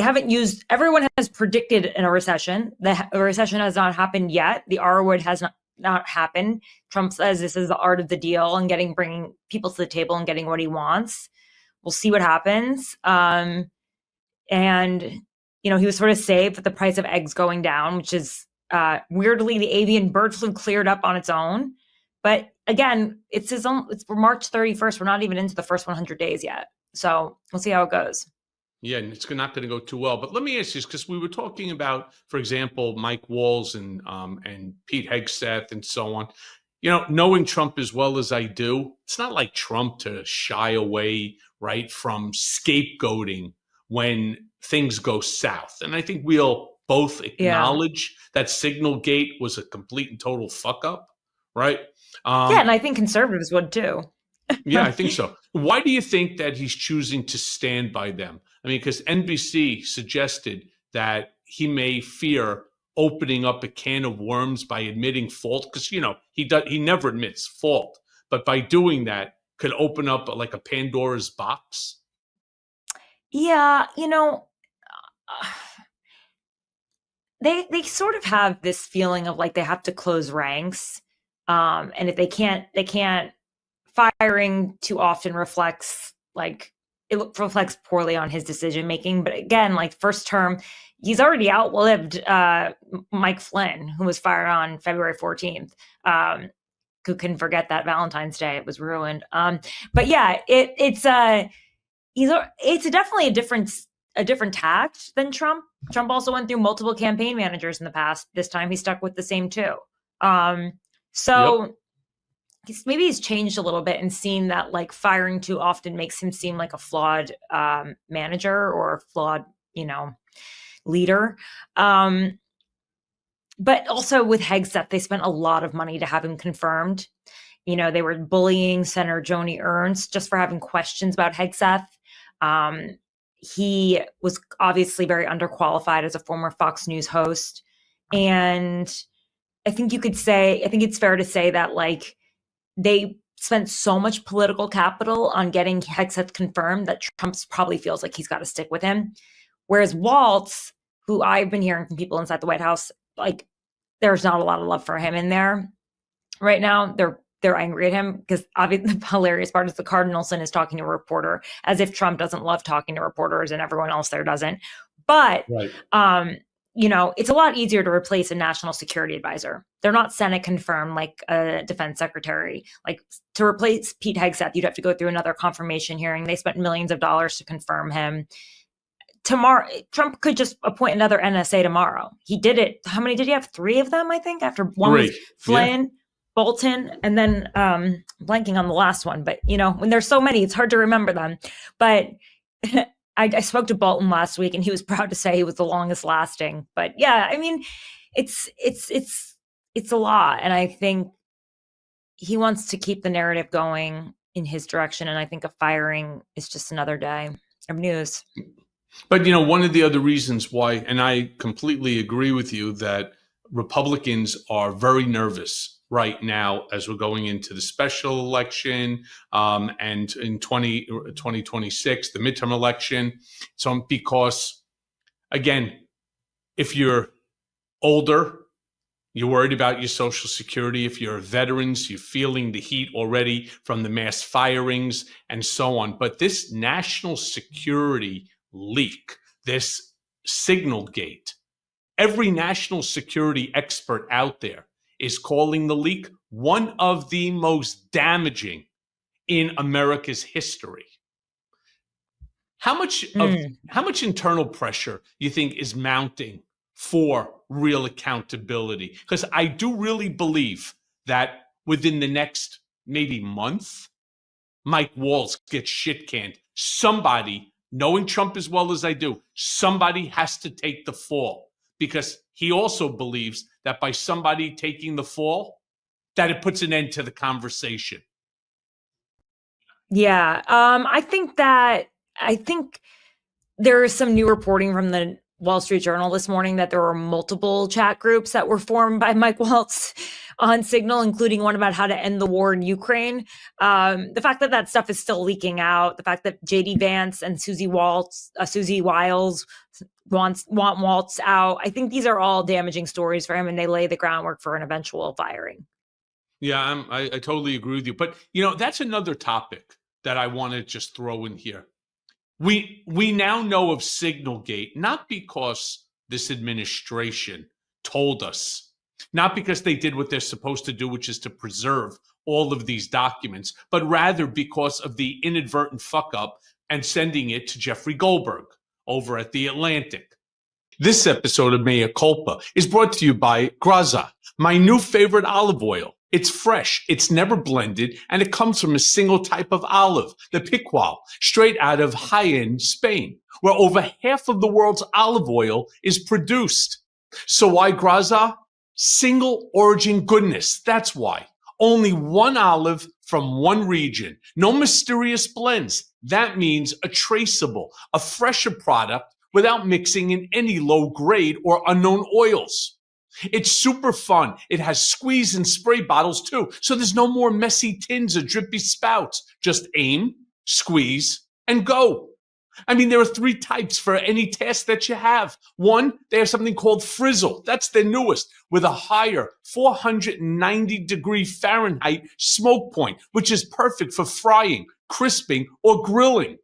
B: haven't used, everyone has predicted in a recession. The recession has not happened yet. The R word has not happened. Trump says this is the art of the deal and bringing people to the table and getting what he wants. We'll see what happens. And, he was sort of saved with the price of eggs going down, which is weirdly, the avian bird flu cleared up on its own. But again, it's for March 31st. We're not even into the first 100 days yet. So we'll see how it goes.
A: Yeah, and it's not going to go too well. But let me ask you, because we were talking about, for example, Mike Walls and Pete Hegseth and so on. Knowing Trump as well as I do, it's not like Trump to shy away, right, from scapegoating when things go south. And I think we'll both acknowledge that Signalgate was a complete and total fuck up. right?
B: Yeah, and I think conservatives would too.
A: Yeah, I think so. Why do you think that he's choosing to stand by them? I mean, because NBC suggested that he may fear opening up a can of worms by admitting fault, because he never admits fault, but by doing that could open up like a Pandora's box.
B: Yeah, they sort of have this feeling of like they have to close ranks, and if they can't. Firing too often reflects poorly on his decision making. But again, like first term, he's already outlived Mike Flynn, who was fired on February 14th. Who can forget that Valentine's Day? It was ruined. But yeah, it's definitely a different tact than Trump. Trump also went through multiple campaign managers in the past. This time he stuck with the same two. So. Yep. Maybe he's changed a little bit and seen that like firing too often makes him seem like a flawed manager or a flawed, leader. But also with Hegseth, they spent a lot of money to have him confirmed. They were bullying Senator Joni Ernst just for having questions about Hegseth. He was obviously very underqualified as a former Fox News host. And I think it's fair to say that like, they spent so much political capital on getting Hegseth confirmed that Trump probably feels like he's got to stick with him. Whereas Waltz, who I've been hearing from people inside the White House, like there's not a lot of love for him in there right now. They're angry at him because obviously the hilarious part is the Cardinalson is talking to a reporter as if Trump doesn't love talking to reporters and everyone else there doesn't. But right. It's a lot easier to replace a national security advisor. They're not Senate confirmed like a defense secretary. Like to replace Pete Hegseth, you'd have to go through another confirmation hearing. They spent millions of dollars to confirm him. Tomorrow, Trump could just appoint another NSA tomorrow. He did it. How many did he have? 3 of them, I think, after one was Flynn, Bolton, and then blanking on the last one. But, when there's so many, it's hard to remember them. But I spoke to Bolton last week and he was proud to say he was the longest lasting. But yeah, I mean, it's a lot. And I think he wants to keep the narrative going in his direction. And I think a firing is just another day of news.
A: But, one of the other reasons why, and I completely agree with you, that Republicans are very nervous right now as we're going into the special election and in 2026, the midterm election. So because, again, if you're older, you're worried about your Social Security. If you're veterans, you're feeling the heat already from the mass firings and so on. But this national security leak, this signal gate, every national security expert out there is calling the leak one of the most damaging in America's history. How much internal pressure you think is mounting for real accountability? Because I do really believe that within the next maybe month, Mike Waltz gets shit canned. Somebody, knowing Trump as well as I do, somebody has to take the fall, because he also believes that by somebody taking the fall, that it puts an end to the conversation.
B: Yeah, I think there is some new reporting from the Wall Street Journal this morning that there were multiple chat groups that were formed by Mike Waltz on Signal, including one about how to end the war in Ukraine. The fact that stuff is still leaking out, the fact that JD Vance and Susie Wiles want Waltz out, I think these are all damaging stories for him, and they lay the groundwork for an eventual firing.
A: Yeah, I totally agree with you. But, that's another topic that I want to just throw in here. We now know of Signalgate, not because this administration told us, not because they did what they're supposed to do, which is to preserve all of these documents, but rather because of the inadvertent fuck up and sending it to Jeffrey Goldberg over at The Atlantic. This episode of Mea Culpa is brought to you by Graza, my new favorite olive oil. It's fresh, it's never blended, and it comes from a single type of olive, the Picual, straight out of Jaén, Spain, where over half of the world's olive oil is produced. So why Graza? Single origin goodness, that's why. Only one olive from one region. No mysterious blends. That means a traceable, a fresher product without mixing in any low grade or unknown oils. It's super fun. It has squeeze and spray bottles too. So there's no more messy tins or drippy spouts. Just aim, squeeze, and go. I mean, there are 3 types for any task that you have. One, they have something called frizzle. That's their newest, with a higher 490-degree Fahrenheit smoke point, which is perfect for frying, crisping, or grilling.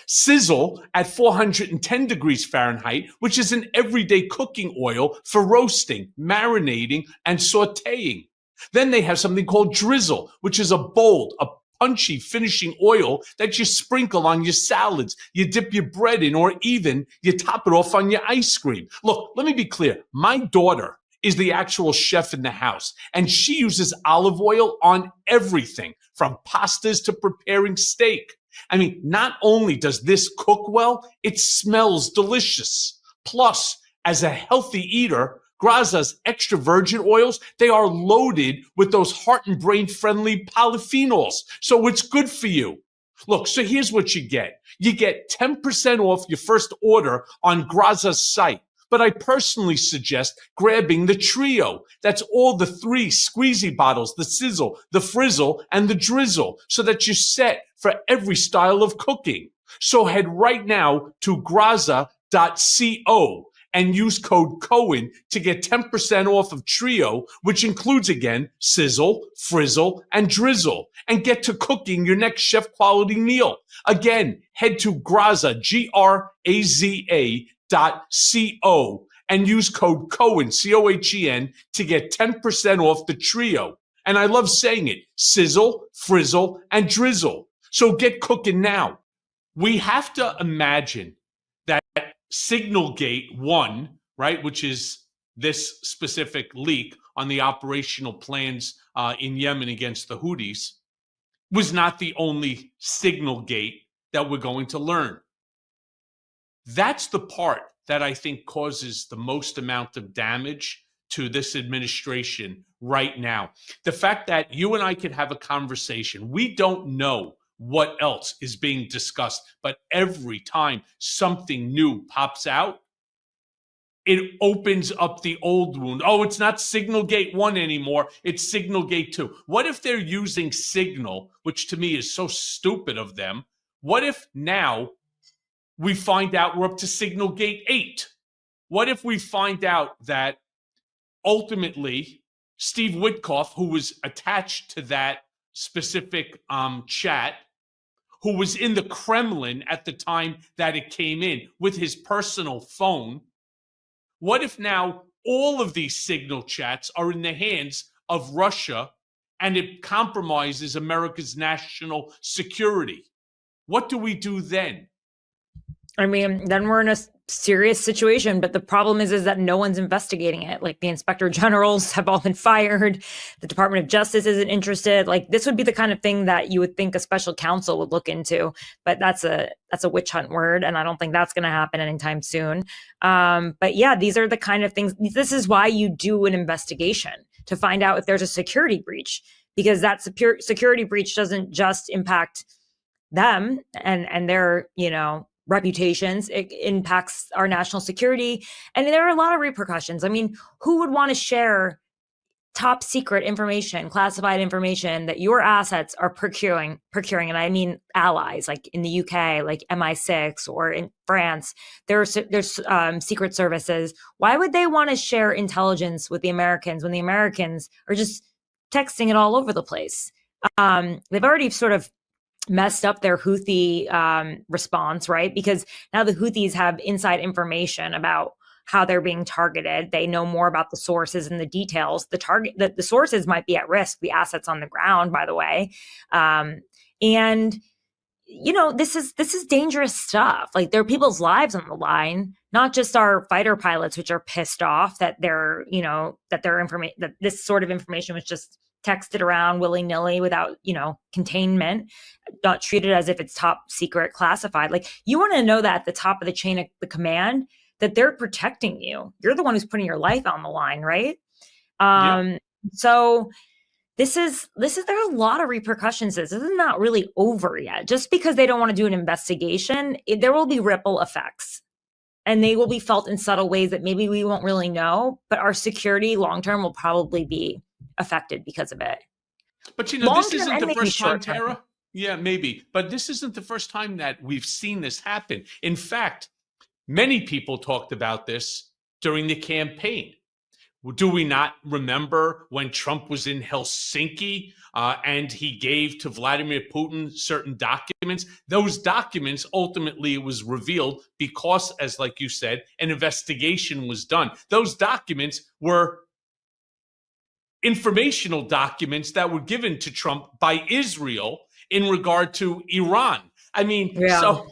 A: Sizzle at 410 degrees Fahrenheit, which is an everyday cooking oil for roasting, marinating, and sauteing. Then they have something called drizzle, which is a bold, a punchy finishing oil that you sprinkle on your salads, you dip your bread in, or even you top it off on your ice cream. Look, let me be clear. My daughter is the actual chef in the house, and she uses olive oil on everything from pastas to preparing steak. I mean, not only does this cook well, it smells delicious. Plus, as a healthy eater, Graza's extra virgin oils, they are loaded with those heart and brain friendly polyphenols. So it's good for you. Look, so here's what you get. You get 10% off your first order on Graza's site. But I personally suggest grabbing the trio. That's all the 3 squeezy bottles, the sizzle, the frizzle, and the drizzle, so that you're set for every style of cooking. So head right now to graza.co and use code Cohen to get 10% off of Trio, which includes, again, sizzle, frizzle, and drizzle, and get to cooking your next chef quality meal. Again, head to Graza, graza.co, and use code Cohen, Cohen, to get 10% off the Trio. And I love saying it, sizzle, frizzle, and drizzle. So get cooking now. We have to imagine that Signalgate 1, right, which is this specific leak on the operational plans in Yemen against the Houthis, was not the only Signalgate that we're going to learn. That's the part that I think causes the most amount of damage to this administration right now. The fact that you and I could have a conversation, we don't know what else is being discussed, but every time something new pops out, it opens up the old wound. Oh, it's not Signalgate 1 anymore, it's Signalgate 2. What if they're using Signal, which to me is so stupid of them? What if now we find out we're up to Signalgate 8? What if we find out that ultimately Steve Witkoff, who was attached to that specific chat, who was in the Kremlin at the time that it came in with his personal phone, what if now all of these Signal chats are in the hands of Russia and it compromises America's national security? What do we do then?
B: I mean, then we're in a serious situation. But the problem is that no one's investigating it. Like, the inspector generals have all been fired. The Department of Justice isn't interested. Like, this would be the kind of thing that you would think a special counsel would look into. But that's a witch hunt word, and I don't think that's going to happen anytime soon. But yeah, these are the kind of things. This is why you do an investigation, to find out if there's a security breach, because that security breach doesn't just impact them and their, reputations. It impacts our national security. And there are a lot of repercussions. I mean, who would want to share top secret information, classified information that your assets are procuring, and I mean allies, like in the UK, like MI6, or in France, there's secret services. Why would they want to share intelligence with the Americans when the Americans are just texting it all over the place? They've already sort of messed up their Houthi response, right? Because now the Houthis have inside information about how they're being targeted. They know more about the sources and the details. The sources might be at risk, the assets on the ground, by the way. And this is dangerous stuff. Like, there are people's lives on the line, not just our fighter pilots, which are pissed off that that this sort of information was just texted around willy-nilly without, containment, not treated as if it's top secret classified. Like, you want to know that at the top of the chain of the command, that they're protecting you. You're the one who's putting your life on the line, right?
A: Yeah.
B: So there are a lot of repercussions. This is not really over yet. Just because they don't want to do an investigation, there will be ripple effects. And they will be felt in subtle ways that maybe we won't really know, but our security long term will probably be affected because of it.
A: But this isn't the first time, Tara. Yeah, maybe. But this isn't the first time that we've seen this happen. In fact, many people talked about this during the campaign. Do we not remember when Trump was in Helsinki and he gave to Vladimir Putin certain documents? Those documents, ultimately, it was revealed because, as like you said, an investigation was done. Those documents were informational documents that were given to Trump by Israel in regard to Iran. I mean, so,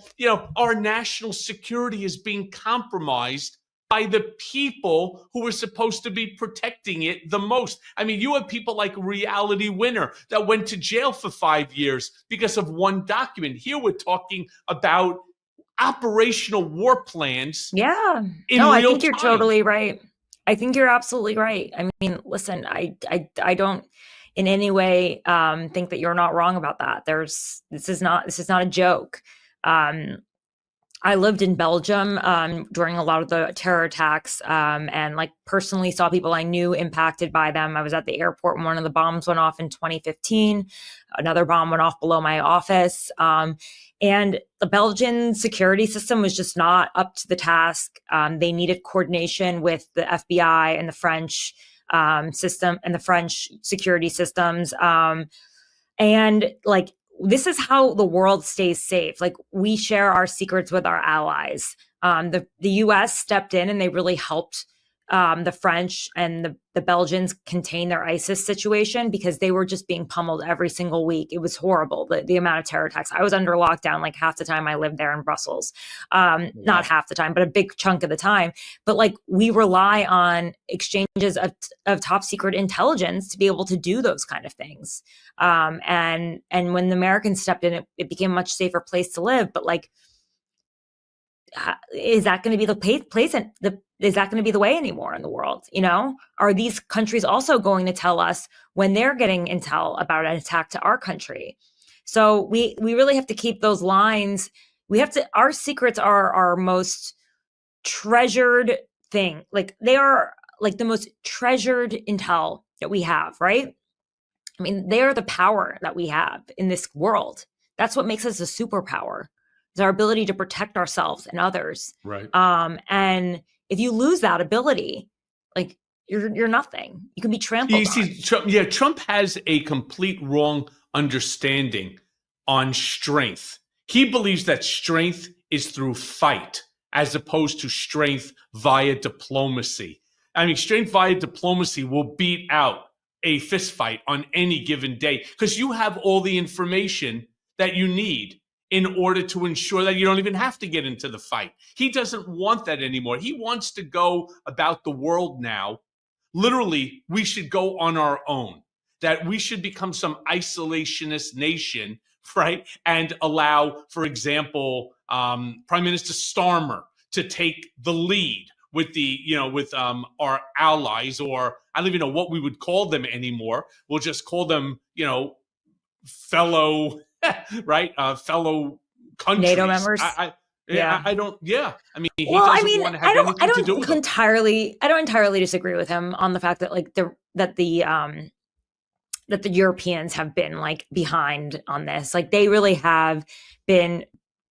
A: our national security is being compromised by the people who are supposed to be protecting it the most. I mean, you have people like Reality Winner that went to jail for 5 years because of one document. Here we're talking about operational war plans.
B: Yeah. No, I think you're totally right. I think you're absolutely right. I mean, listen, I don't in any way think that you're not wrong about that. This is not a joke. I lived in Belgium during a lot of the terror attacks and like personally saw people I knew impacted by them. I was at the airport when one of the bombs went off in 2015. Another bomb went off below my office. And the Belgian security system was just not up to the task. They needed coordination with the FBI and the French system and the French security systems. And like, this is how the world stays safe. Like, we share our secrets with our allies. The US stepped in and they really helped the French and the Belgians contain their ISIS situation because they were just being pummeled every single week. It was horrible, the amount of terror attacks. I was under lockdown like half the time I lived there in Brussels. Not half the time, but a big chunk of the time. But like, we rely on exchanges of top secret intelligence to be able to do those kind of things. And when the Americans stepped in, it became a much safer place to live. But like, is that going to be is that going to be the way anymore in the world? Are these countries also going to tell us when they're getting intel about an attack to our country? So we really have to keep those lines. Our secrets are our most treasured thing. Like, they are like the most treasured intel that we have, right? I mean, they are the power that we have in this world. That's what makes us a superpower. Is our ability to protect ourselves and others.
A: Right.
B: And if you lose that ability, like, you're nothing. You can be trampled on.
A: Trump has a complete wrong understanding on strength. He believes that strength is through fight as opposed to strength via diplomacy. I mean, strength via diplomacy will beat out a fist fight on any given day because you have all the information that you need in order to ensure that you don't even have to get into the fight. He doesn't want that anymore. He wants to go about the world now. Literally, we should go on our own, that we should become some isolationist nation, right? And allow, for example, Prime Minister Starmer to take the lead with our allies, or I don't even know what we would call them anymore. We'll just call them, fellow right? Fellow countries.
B: NATO members.
A: I don't. Yeah. I mean, he doesn't want to have anything to do with them.
B: I don't entirely disagree with him on the fact that like that the Europeans have been like behind on this. Like, they really have been.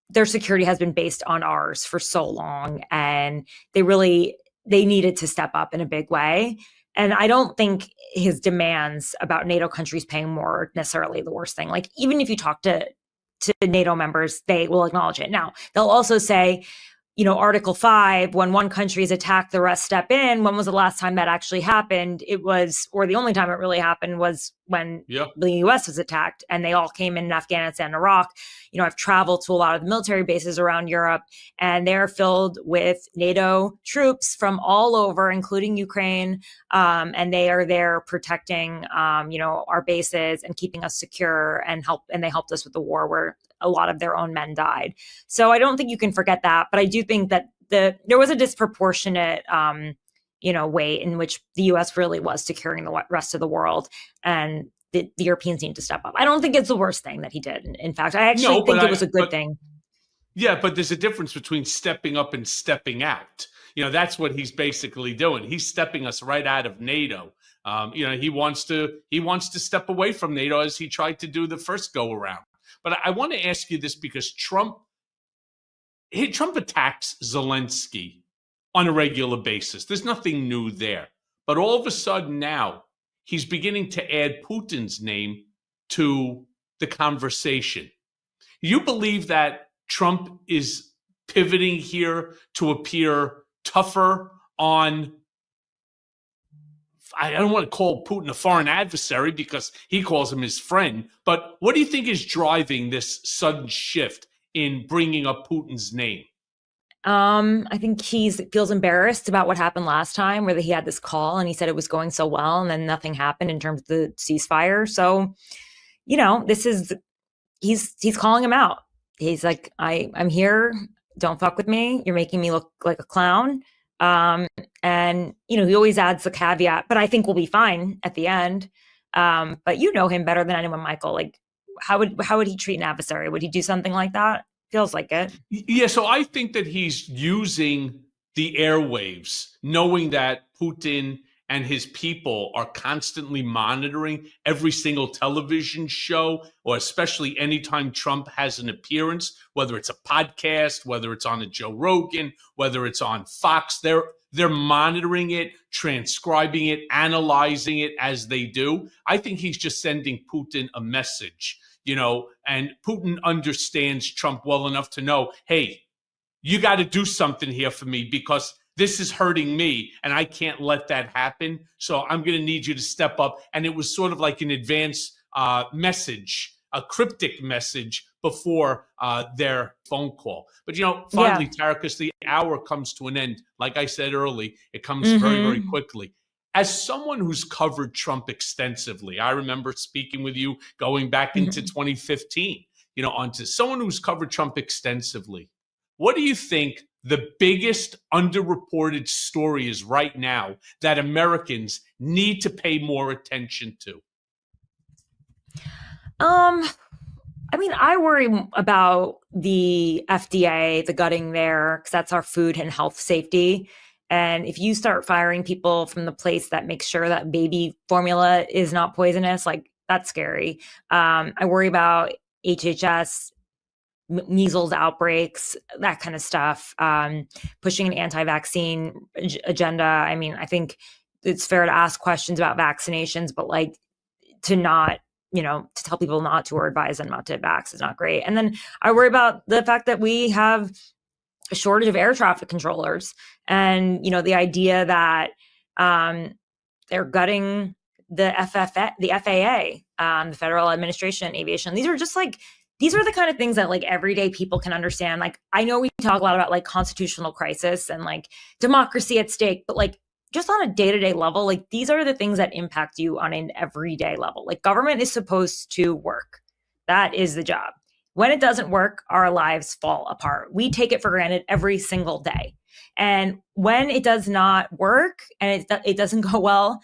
B: Their security has been based on ours for so long, and they needed to step up in a big way. And I don't think his demands about NATO countries paying more are necessarily the worst thing. Like, even if you talk to NATO members, they will acknowledge it. Now, they'll also say, Article 5, when one country is attacked, the rest step in. When was the last time that actually happened? Or the only time it really happened was when the US was attacked and they all came in Afghanistan and Iraq. I've traveled to a lot of the military bases around Europe, and they're filled with NATO troops from all over, including Ukraine. And they are there protecting, our bases and keeping us secure and they helped us with the war where a lot of their own men died. So I don't think you can forget that. But I do think that there was a disproportionate, way in which the U.S. really was securing the rest of the world. And the Europeans need to step up. I don't think it's the worst thing that he did. In fact, I actually think it was a good thing.
A: Yeah, but there's a difference between stepping up and stepping out. That's what he's basically doing. He's stepping us right out of NATO. He wants to step away from NATO as he tried to do the first go around. But I want to ask you this because Trump attacks Zelensky on a regular basis. There's nothing new there. But all of a sudden now, he's beginning to add Putin's name to the conversation. You believe that Trump is pivoting here to appear tougher on, I don't want to call Putin a foreign adversary because he calls him his friend, but what do you think is driving this sudden shift in bringing up Putin's name?
B: I think he feels embarrassed about what happened last time, where he had this call and he said it was going so well, and then nothing happened in terms of the ceasefire. So, he's calling him out. He's like, I'm here. Don't fuck with me. You're making me look like a clown. And he always adds the caveat, but I think we'll be fine at the end. But you know him better than anyone, Michael. Like, how would he treat an adversary? Would he do something like that? Feels like it.
A: Yeah, so I think that he's using the airwaves, knowing that Putin and his people are constantly monitoring every single television show, or especially anytime Trump has an appearance, whether it's a podcast, whether it's on a Joe Rogan, whether it's on Fox, they're monitoring it, transcribing it, analyzing it as they do. I think he's just sending Putin a message, and Putin understands Trump well enough to know, hey, you got to do something here for me because this is hurting me and I can't let that happen. So I'm going to need you to step up. And it was sort of like an advance message, a cryptic message before their phone call. But, finally, Tara, because the hour comes to an end, like I said early, it comes very, very quickly. As someone who's covered Trump extensively, I remember speaking with you going back into 2015, onto someone who's covered Trump extensively. What do you think the biggest underreported story is right now that Americans need to pay more attention to?
B: I worry about the FDA, the gutting there, because that's our food and health safety. And if you start firing people from the place that makes sure that baby formula is not poisonous, like, that's scary. I worry about HHS, measles outbreaks, that kind of stuff, pushing an anti-vaccine agenda. I think it's fair to ask questions about vaccinations, but to not, to tell people not to or advise them not to vax is not great. And then I worry about the fact that we have a shortage of air traffic controllers, and the idea that they're gutting the FAA, the Federal Administration on Aviation. These are the kind of things that everyday people can understand. I know we talk a lot about constitutional crisis and democracy at stake, but just on a day-to-day level, these are the things that impact you on an everyday level. Government is supposed to work. That is the job. When it doesn't work, our lives fall apart. We take it for granted every single day. And when it does not work and it doesn't go well,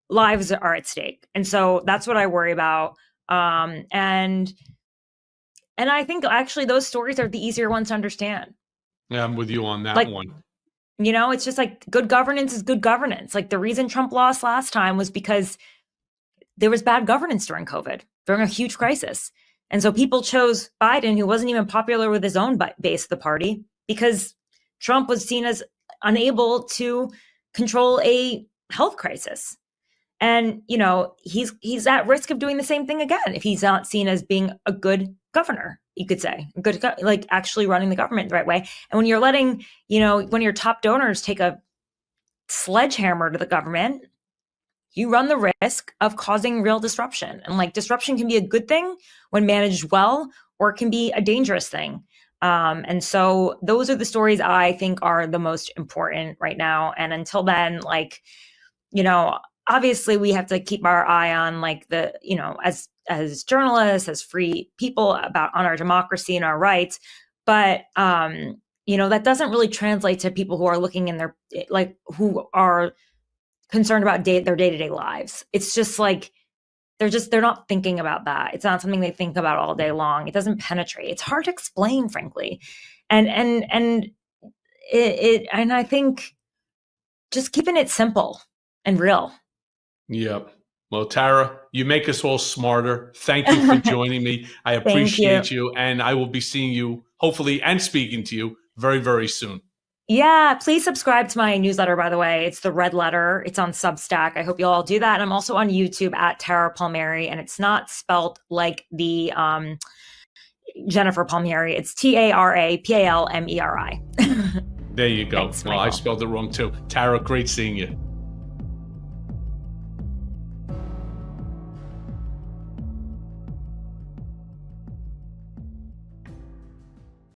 B: lives are at stake. And so that's what I worry about. And I think actually those stories are the easier ones to understand.
A: Yeah, I'm with you on that one.
B: It's just good governance is good governance. The reason Trump lost last time was because there was bad governance during COVID, during a huge crisis. And so people chose Biden, who wasn't even popular with his own base of the party, because Trump was seen as unable to control a health crisis. And, he's at risk of doing the same thing again if he's not seen as being a good governor, you could say, actually running the government the right way. And when you're letting, when your top donors take a sledgehammer to the government, you run the risk of causing real disruption. And disruption can be a good thing when managed well, or it can be a dangerous thing. And so those are the stories I think are the most important right now. And until then, obviously we have to keep our eye on as journalists, as free people on our democracy and our rights. But, that doesn't really translate to people who are looking in their, who are concerned about their day-to-day lives. It's just they're not thinking about that. It's not something they think about all day long. It doesn't penetrate. It's hard to explain, frankly. And I think just keeping it simple and real.
A: Yep. Well, Tara, you make us all smarter. Thank you for joining me. I appreciate you. And I will be seeing you, hopefully, and speaking to you very, very soon.
B: Yeah, please subscribe to my newsletter, by the way. It's the Red Letter. It's on Substack. I hope you'll all do that. And I'm also on YouTube at Tara Palmeri, and it's not spelled like the Jennifer Palmieri. It's TaraPalmeri.
A: There you go.
B: Thanks,
A: well, I spelled it wrong too. Tara, great seeing you.